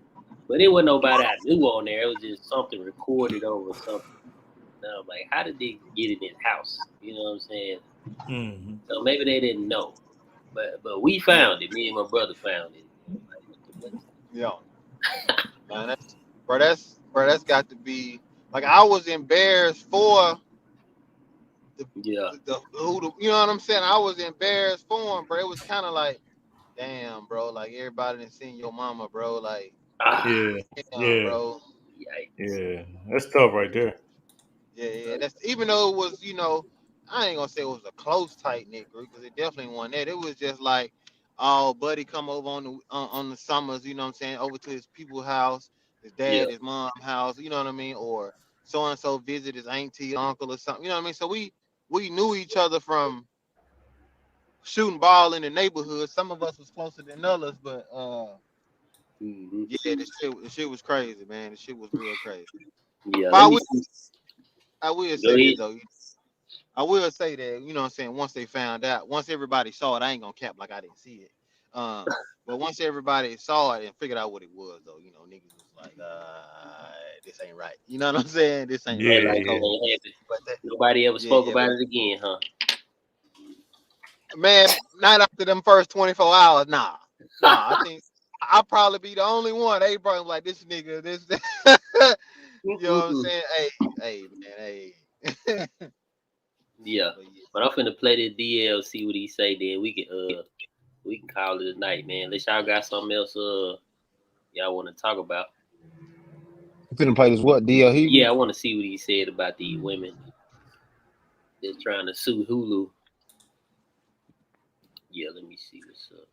but it wasn't nobody I knew on there. It was just something recorded over something. And I was like, how did they get in his house? You know what I'm saying? Mm-hmm. So maybe they didn't know, but we found it. Me and my brother found it. Yeah, man, that's got to be like, I was embarrassed for the you know what I'm saying? I was embarrassed for him, bro. It was kind of like, damn, bro, like everybody done seen your mama, bro. Like, damn, bro. Yeah. That's tough right there. Yeah. That's, even though it was, I ain't gonna say it was a close tight knit group, because it definitely wasn't that. It was just like, oh, buddy come over on the summers, you know what I'm saying, over to his people's house, his dad, his mom's house, you know what I mean, or so and so visit his auntie, uncle, or something, you know what I mean. So we knew each other from shooting ball in the neighborhood. Some of us was closer than others, but yeah, the shit was crazy, man. The shit was real crazy. Yeah, But I will Go say ahead. this though. I will say that, you know what I'm saying, once they found out, once everybody saw it, I ain't gonna cap like I didn't see it. But once everybody saw it and figured out what it was, though, niggas was like, this ain't right. You know what I'm saying? This ain't right. Like, nobody ever spoke about it again, huh? Man, not after them first 24 hours, nah. I think I'll probably be the only one. They brought him like, this nigga, this. You know what I'm saying? Hey, man, hey. Yeah, but I'm finna play this DL, see what he say. Then we can call it a night, man. Unless y'all got something else y'all want to talk about. You finna play this what? DL? Yeah, I want to see what he said about these women that's trying to sue Hulu. Yeah, let me see what's up.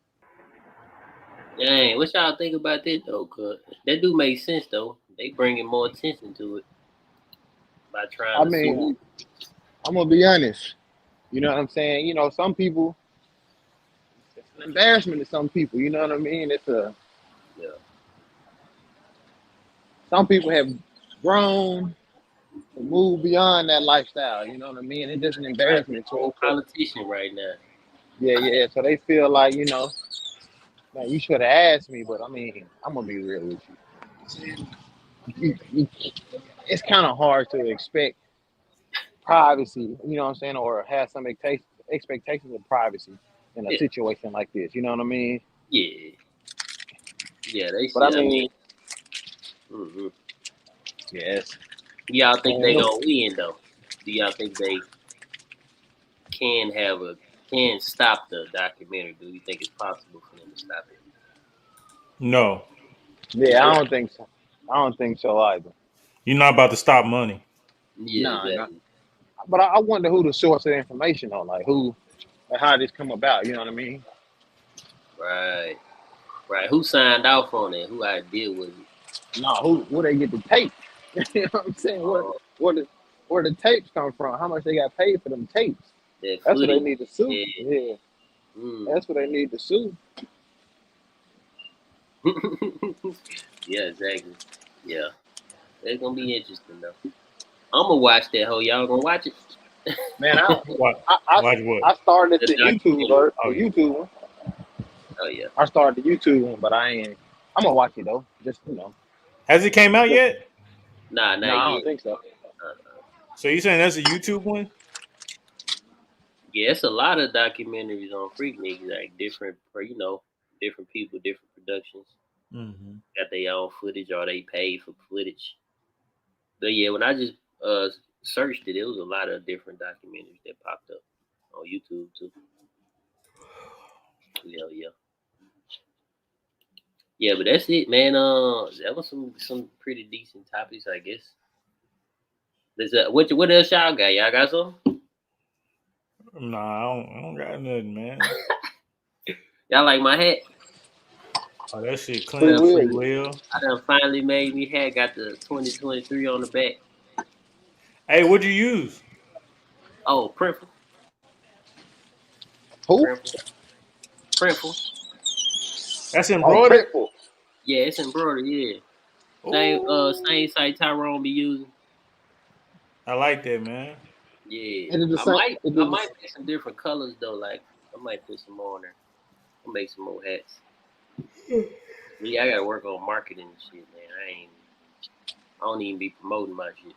Dang, what y'all think about that though? Cause that do make sense though. They bringing more attention to it by trying to sue. I'm gonna be honest. You know what I'm saying? Some people, it's an embarrassment to some people. You know what I mean? Some people have grown and moved beyond that lifestyle. You know what I mean? It's just an embarrassment to them. Politician right now. Yeah. So they feel like, man, you should have asked me, but I mean, I'm gonna be real with you. It's kind of hard to expect privacy, you know what I'm saying, or have some expectations of privacy in a situation like this. You know what I mean? Yeah. Yeah, they should. But I I mean, mean, mm-hmm. yes. Y'all think they Man, gonna win though? Do y'all think they can stop the documentary? Do you think it's possible for them to stop it? No, yeah, I Nope. don't think so. I don't think so either. you're not about to stop money. Yeah, Nah, nah. exactly. But I wonder who the source of the information on, like who, like how this come about. You know what I mean? Right. Right. Who signed off on it? Who idea was it? No, who where they get the tape? You know what I'm saying? Oh, Where the tapes come from? How much they got paid for them tapes? that That's what they footage. need to sue. Yeah. Yeah, Mm. that's what they need to sue. Yeah, exactly. Yeah. It's gonna be interesting though. I'm gonna watch that whole. Y'all gonna watch it? Man, What? I I, Watch what? I started The the YouTube documentary. the Oh yeah. YouTube one. Oh yeah. I started the YouTube one, but I ain't. I'm gonna watch it though. Just Has it came out just yet? Nah, no, not I yet. don't think so. So you saying that's a YouTube one? Yeah, it's a lot of documentaries on Freaknik, like different, different people, different productions. Mm-hmm. Got their own footage or they pay for footage. But yeah, when I just uh searched it, it was a lot of different documentaries that popped up on YouTube too. Yeah, yeah, yeah. But that's it, man. That was some pretty decent topics, I guess. What else y'all got? Y'all got some? Nah, I don't got nothing, man. Y'all like my hat? Oh, that shit I clean, done, free Freewill. will. I done finally made me hat. Got the 2023 on the back. Hey, what'd you use? Oh, Printful. Who? Printful. Printful. That's Oh, embroidered. Printful. Yeah, it's embroidered. Yeah, same Ooh, site Tyrone be using. I like that, man. Yeah, It is the I same. might It I is might make some different colors though. Like I might put some more on there. I'll make some more hats. Yeah, I gotta work on marketing and shit, man. I don't even be promoting my shit.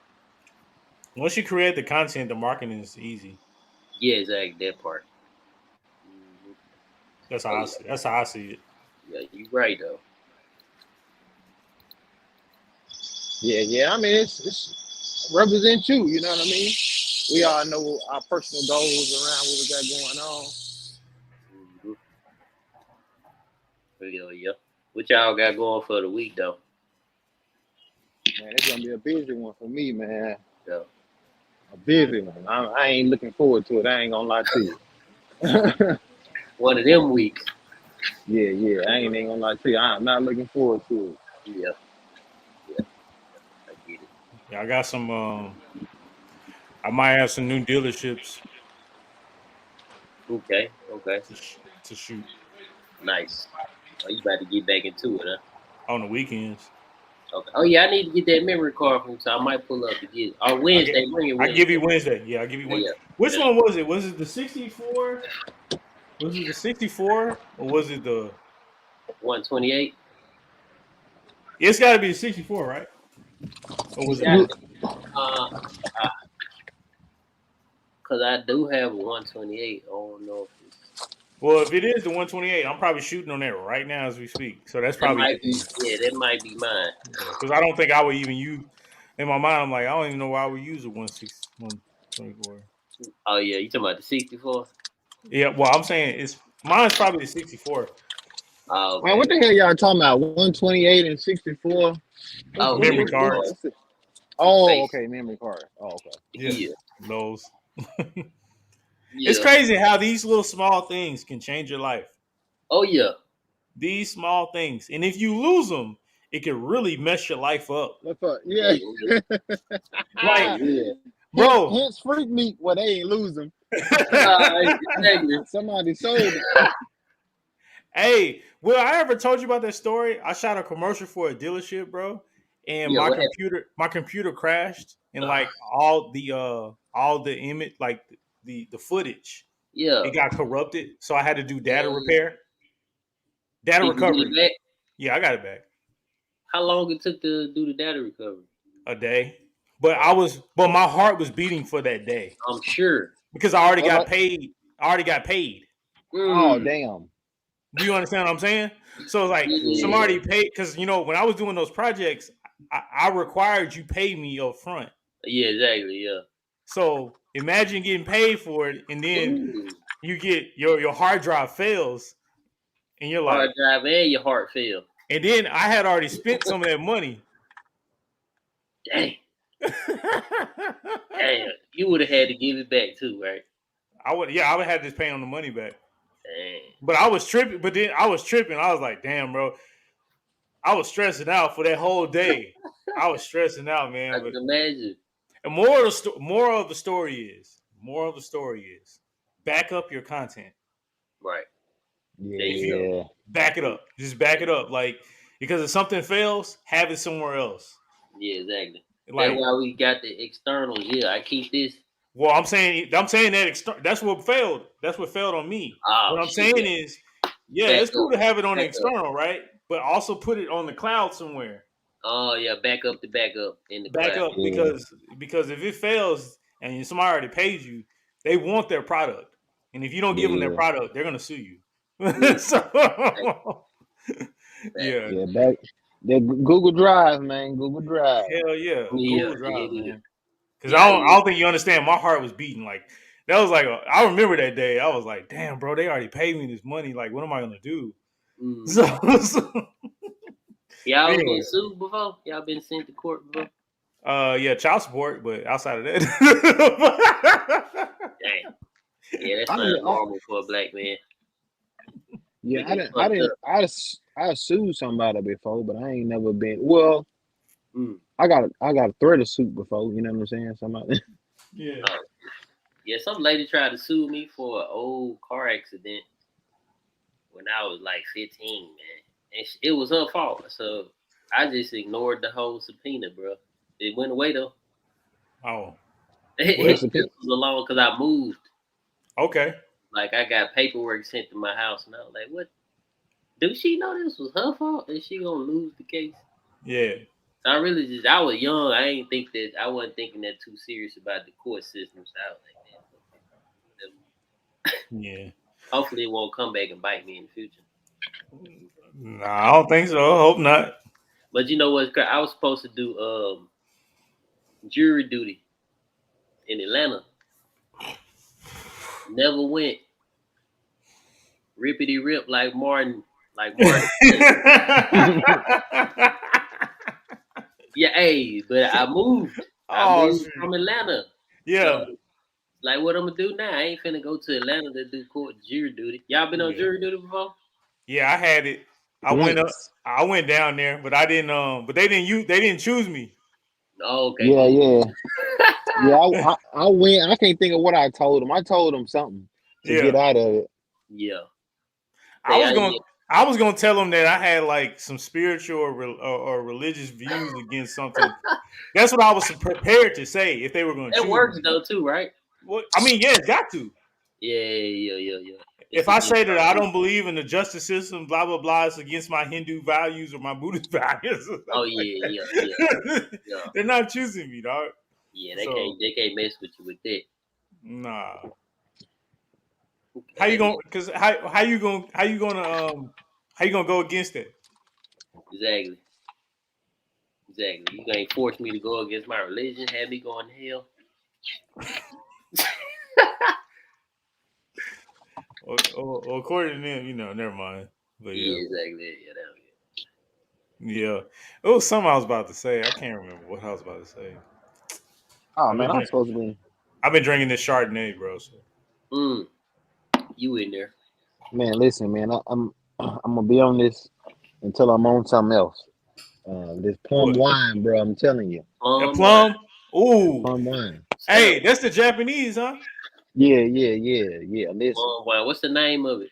Once you create the content, the marketing is easy. Yeah, exactly that part. Hmm. That's how Oh I yeah, see. That's how I see it. yeah, you right though. yeah, yeah. I mean, it's represent you. You know what I mean? We Yeah. all know our personal goals around what we got going on. Mm-hmm. Yeah, yeah. What y'all got going for the week though? Man, it's gonna be a busy one for me, man. Yeah. A busy one. I ain't looking forward to it. I ain't gonna lie to you. One of them weeks. Yeah, yeah. I ain't gonna lie to you. I'm not looking forward to it. Yeah, yeah. I get it. Yeah, I got some. I might have some new dealerships Okay, okay. to shoot Nice. Oh, you about to get back into it, huh? on the weekends. Okay. Oh yeah, I need to get that memory card from you, so I might pull up to get it. Or I get. Wednesday, bring it I give you Wednesday. Wednesday. Yeah, I give you Yeah, Wednesday. yeah, Which yeah. one was it? Was it the 64? Was it the 64 or was it the? 128. It's got to be the 64, right? Or It's was it got the? You, to cause I do have a 128. I don't know if it's Well, if it is the 128, I'm probably shooting on that right now as we speak. So that's that probably might it. be that might be mine. Because I don't think I would even use. In my mind, I'm like, I don't even know why I would use a 124. Oh yeah, you talking about the 64? Yeah, well, I'm saying it's mine's probably the 64. Oh man, okay. what the hell y'all talking about? 128 and 64. Oh Memory memory cards. card. What's it? Oh, Space. okay, memory card. Oh, okay. Yeah, Yeah, those. It's yeah. crazy how these little small things can change your life. Oh yeah. These small things, and if you lose them, it can really mess your life up. Look up. Yeah, Yeah. it Like, will. bro, Hence freak meat where they ain't losing. Exactly. Somebody sold it. hey, will I ever told you about that story? I shot a commercial for a dealership, bro, and Yeah, what happened? my computer crashed, and Uh, like all the image, like the footage, yeah. it got corrupted. So I had to do data And repair, data did you get recovery. it back? Yeah, I got it back How long it took to do the data recovery? a day, but my heart was beating for that day I'm sure. because I already Oh, got like, paid. I already got paid. oh Mm. damn. Do you understand what I'm saying? So it's like somebody paid because when I was doing those projects, I required you pay me up front. Yeah, exactly. Yeah. So imagine getting paid for it, and then you get your hard drive fails, and you're like hard drive and your heart fail. And then I had already spent some of that money. Dang. Damn. You would have had to give it back too, right? I would have had to pay on the money back. Dang. But I was tripping. I was like, damn, bro. I was stressing out for that whole day. I was stressing out, man. I can imagine. And moral of the story is back up your content. Right. Yeah. Back it up. Just back it up. Like, because if something fails, have it somewhere else. Yeah, exactly. Like, that's why we got the externals. Yeah, I keep this. Well, I'm saying that that's what failed. That's what failed on me. What I'm saying is, it's cool to have it on the external, right? But also put it on the cloud somewhere. Oh yeah, back up in the back cloud. up because if it fails and somebody already paid you, they want their product, and if you don't give them their product, they're gonna sue you. So, back that Google Drive, man. Google Drive. Hell yeah, Google Drive, man. Because I don't think you understand. My heart was beating. Like that was like I remember that day. I was like, damn, bro, they already paid me this money. Like, what am I gonna do? So y'all been sued before? Y'all been sent to court before? Child support, but outside of that, damn. Yeah, that's not normal for a black man. Yeah, I sued somebody before, but I ain't never been. Well, I got a threat of suit before. You know what I'm saying? Somebody. Yeah. Yeah, some lady tried to sue me for an old car accident when I was like 15, man. And it was her fault. So I just ignored the whole subpoena, bro. It went away, though. Oh. It was alone because I moved. Okay. Like, I got paperwork sent to my house, and I was like, what? Do she know this was her fault? Is she going to lose the case? Yeah. So I was young. I wasn't thinking that too serious about the court system. So I was like, man, yeah. Hopefully it won't come back and bite me in the future. Nah, I don't think so. I hope not. But you know what? I was supposed to do jury duty in Atlanta. Never went. Rippity rip like Martin. Yeah, hey, but I moved. I moved from Atlanta. Yeah. So, like, what I'm gonna do now? I ain't finna go to Atlanta to do court jury duty. Y'all been on jury duty before? Yeah, I had it. I went down there, but I didn't. But they didn't choose me. Oh, okay. Yeah. I went. I can't think of what I told them. I told them something to get out of it. Yeah. I was gonna tell them that I had like some spiritual or religious views against something. That's what I was prepared to say if they were going to. It works though too, right? Well, I mean, yeah, it's got to. Yeah. If I say that I don't believe in the justice system, blah blah blah, it's against my Hindu values or my Buddhist values. Oh yeah. They're not choosing me, dog. Yeah, they can't mess with you with that. Nah. How you gonna go against it? Exactly. You gonna force me to go against my religion, have me going to hell? Or according to them, never mind. But yeah, exactly. Yeah. It was something I was about to say. I can't remember what I was about to say. Oh man, I'm supposed to be. I've been drinking this Chardonnay, bro. So. You in there? Man, listen, man. I'm gonna be on this until I'm on something else. This plum wine, bro. I'm telling you. Plum. Ooh. Plum wine. Hey, that's the Japanese, huh? Yeah. Listen. Plum wine. What's the name of it?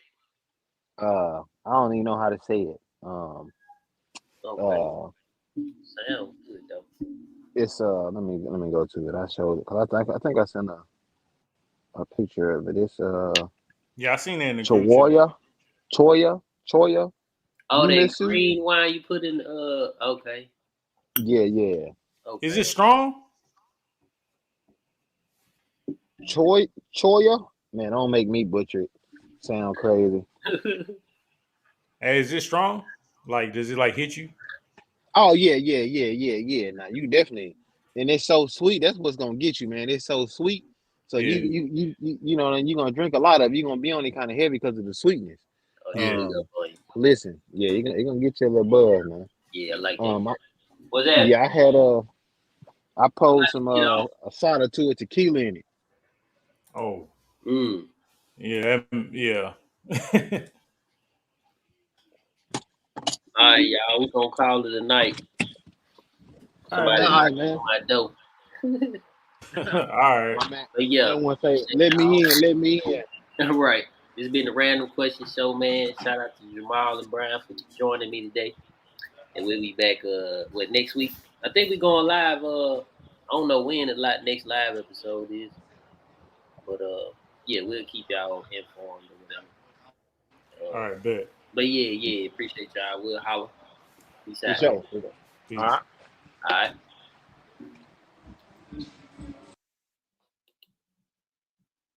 I don't even know how to say it. Sounds good though. It's let me go to it. I showed it because I think I sent a picture of it. It's yeah, I seen that in the Choya. Oh, that green wine you put in okay. Yeah. Okay. Is it strong? Choya? Man, don't make me butcher it. Sound crazy. Hey, is it strong? Like, does it like hit you? Oh yeah. Now you definitely, and it's so sweet. That's what's gonna get you, man. It's so sweet. So Yeah. you know, and you're gonna drink a lot of it. You're gonna be on it kind of heavy because of the sweetness. Oh, yeah, it's good for you. Listen, yeah, you're gonna get you a little buzz, man. Yeah, I like that. What's that? Yeah, I poured some You know. a shot or two of tequila in it. Oh. Mm. Yeah. Yeah. All right, y'all. We're gonna call it a night. Somebody All right, man. my dough. All right. My man, But yeah. someone say, let me in. Right. This has been the Random Question Show, man. Shout out to Jamal and Brian for joining me today. And we'll be back next week. I think we're going live. I don't know when the next live episode is. But yeah, we'll keep y'all informed or whatever. All right, bet. But yeah, appreciate y'all. We'll holler. Peace out. For sure. Peace. All right. All right.